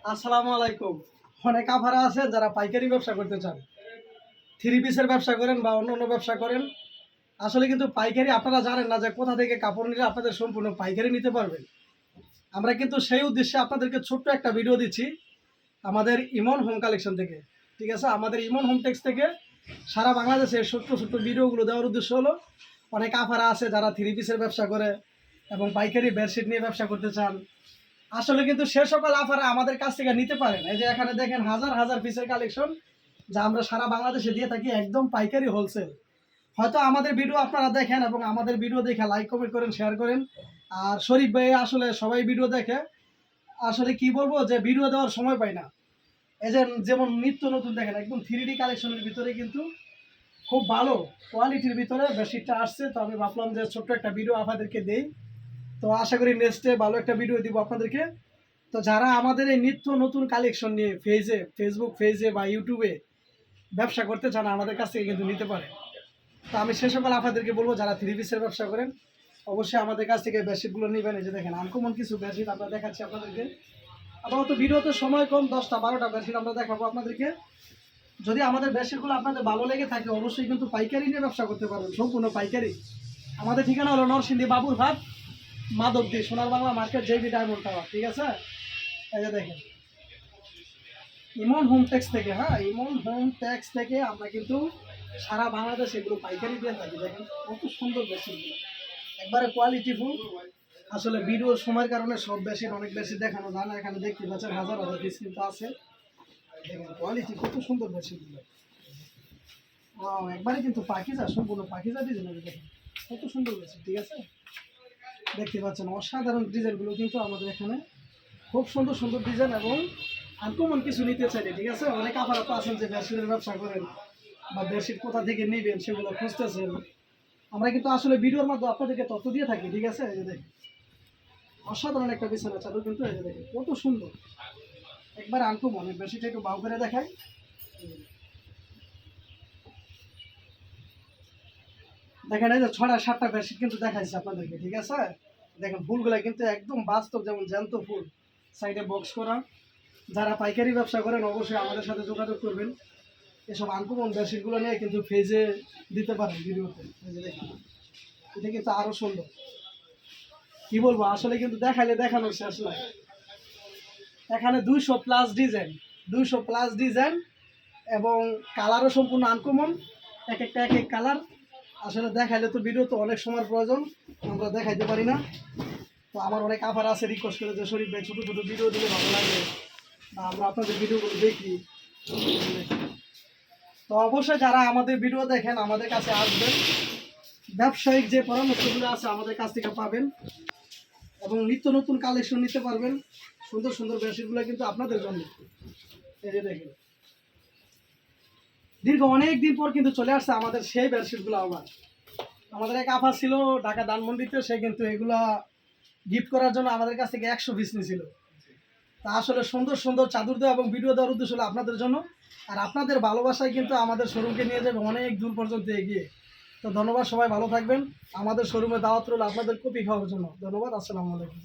আসসালামু আলাইকুম। অনেক আফারা আছে যারা পাইকারি ব্যবসা করতে চান, থ্রি পিসের ব্যবসা করেন বা অন্য ব্যবসা করেন। আসলে কিন্তু পাইকারি আপনারা জানেন না যে কোথা থেকে কাপড় নিলে আপনাদের সম্পূর্ণ পাইকারি নিতে পারবেন। আমরা কিন্তু সেই উদ্দেশ্যে আপনাদেরকে ছোট্ট একটা ভিডিও দিচ্ছি আমাদের ইমন হোম কালেকশন থেকে। ঠিক আছে, আমাদের ইমন হোম টেক্স থেকে সারা বাংলাদেশের ছোট্ট ছোট্ট ভিডিওগুলো দেওয়ার উদ্দেশ্য হলো অনেক আফারা আছে যারা থ্রি পিসের ব্যবসা করে এবং পাইকারি বেডশিট নিয়ে ব্যবসা করতে চান। আসলে কিন্তু সে সকল আফার আমাদের কাছ থেকে নিতে পারেন। এই যে এখানে দেখেন হাজার হাজার পিসের কালেকশন যা আমরা সারা বাংলাদেশে দিয়ে থাকি একদম পাইকারি হোলসেল। হয়তো আমাদের ভিডিও আপনারা দেখেন এবং আমাদের ভিডিও দেখে লাইক কমেন্ট করেন, শেয়ার করেন। আর শরীফ ভাই আসলে সবাই ভিডিও দেখে, আসলে কি বলবো যে ভিডিও দেওয়ার সময় পাই না। এই যে যেমন নিত্য নতুন দেখেন একদম 3D কালেকশনের ভিতরে কিন্তু খুব ভালো কোয়ালিটির ভিতরে বেডশিটটা আসছে। তো আমি ভাবলাম যে ছোট্ট একটা ভিডিও আপনাদেরকে দেই। তো আশা করি নেক্সটে ভালো একটা ভিডিও দিব আপনাদেরকে। তো যারা আমাদের এই নিত্য নতুন কালেকশন নিয়ে ফেসবুক পেজে বা ইউটিউবে ব্যবসা করতে চান আমাদের কাছ থেকে কিন্তু নিতে পারে। তো আমি সে সকল আপনাদেরকে বলবো যারা থ্রি পিসের ব্যবসা করেন অবশ্যই আমাদের কাছ থেকে বেডশিটগুলো নেবেন। এই যে দেখেন আনকমন কিছু বেডশিট আমরা দেখাচ্ছি আপনাদেরকে। আপাতত ভিডিওতে সময় কম, 10টা 12টা বেডশিট আমরা দেখাবো আপনাদেরকে। যদি আমাদের বেডশিটগুলো আপনাদের ভালো লেগে থাকে অবশ্যই কিন্তু পাইকারি নিয়ে ব্যবসা করতে পারবেন, সম্পূর্ণ পাইকারি। আমাদের ঠিকানা হলো নরসিংদী বাবুরহাট, মাধবদী, সোনার Bangla market, JB diamond tower. ঠিক আছে, এই যে দেখেন ইমন হোম ট্যাক্স থেকে, হ্যাঁ ইমন হোম ট্যাক্স থেকে আমরা কিন্তু সারা বাংলাদেশে এগুলো পাইকারি দিয়ে থাকি। দেখেন কত সুন্দর বেডশিটগুলো, একবারে কোয়ালিটিফুল। আসলে ভিডিওর সময়ের কারণে সব বেডশিট অনেক বেশি দেখানো যায় না। এখানে দেখতে পাচ্ছেন হাজার হাজার পিস কিন্তু আছে। দেখেন কোয়ালিটি কত সুন্দর বেডশিটগুলো, একবারে কিন্তু পাকিজা, সম্পূর্ণ পাকিজা ডিজাইন। দেখেন কত সুন্দর বেডশিট। ঠিক আছে, দেখতে পাচ্ছেন অসাধারণ ডিজাইনগুলো কিন্তু আমাদের এখানে খুব সুন্দর সুন্দর ডিজাইন এবং আনকমন কিছু নিতে চাইলে। ঠিক আছে, অনেক আপনারা তো আছেন যে বেডশিটের ব্যবসা করেন বা বেডশিট কোথা থেকে নেবেন সেগুলো খুঁজতেছেন। আমরা কিন্তু আসলে ভিডিওর মাধ্যমে আপনাদেরকে তথ্য দিয়ে থাকি। ঠিক আছে, এই যে দেখেন অসাধারণ একটা বিছানা চাদর কিন্তু, এই যে দেখেন কত সুন্দর, একবার আনকমন। বেডশিটটা একটু বাউ করে দেখাই। দেখেন এই যে 6টা 7টা বেডশিট কিন্তু দেখাইছে আপনাদেরকে। ঠিক আছে, দেখেন ফুলগুলা কিন্তু একদম বাস্তব, যেমন জ্যান্ত ফুল, সাইডে বক্স করা। যারা পাইকারি ব্যবসা করেন অবশ্যই আমাদের সাথে যোগাযোগ করবেন। এসব আনকমন বেডশিটগুলো নিয়ে কিন্তু পেজে দিতে পারেন ভিডিওতে। এই যে দেখেন এটা কিন্তু আরও সুন্দর, কি বলবো আসলে কিন্তু দেখাইলে দেখানোর শেষ নাই। এখানে 200+ ডিজাইন, 200+ ডিজাইন এবং কালারও সম্পূর্ণ আনকমন, এক একটা এক এক কালার। আসলে দেখাইলে তো ভিডিও তো অনেক সময়ের প্রয়োজন, আমরা দেখাইতে পারি না। তো আমার অনেক আফার আছে রিকোয়েস্ট করে যে শরীফ ভাই ছোটো ছোটো ভিডিও দিলে ভালো লাগে, আমরা আপনাদের ভিডিওগুলো দেখি। তো অবশ্যই যারা আমাদের ভিডিও দেখেন আমাদের কাছে আসবেন, ব্যবসায়িক যে পরামর্শগুলো আছে আমাদের কাছ থেকে পাবেন এবং নিত্য নতুন কালেকশন নিতে পারবেন। সুন্দর সুন্দর বেডশিটগুলো কিন্তু আপনাদের জন্য। এই যে দেখেন দীর্ঘ অনেক দিন পর কিন্তু চলে আসছে আমাদের সেই বেডশিটগুলো। আবার আমাদের এক আফা ছিল ঢাকা ধানমন্ডিতে, সে কিন্তু এগুলা গিফট করার জন্য আমাদের কাছ থেকে 100 পিস নিয়েছিল। তা আসলে সুন্দর সুন্দর চাদর দেওয়া এবং ভিডিও দেওয়ার উদ্দেশ্য হলো আপনাদের জন্য। আর আপনাদের ভালোবাসায় কিন্তু আমাদের শোরুমকে নিয়ে যাবে অনেক দূর পর্যন্ত এগিয়ে। তো ধন্যবাদ, সবাই ভালো থাকবেন। আমাদের শোরুমে দাওয়াত রইল আপনাদের কপি খাওয়ার জন্য। ধন্যবাদ, আসসালামু আলাইকুম।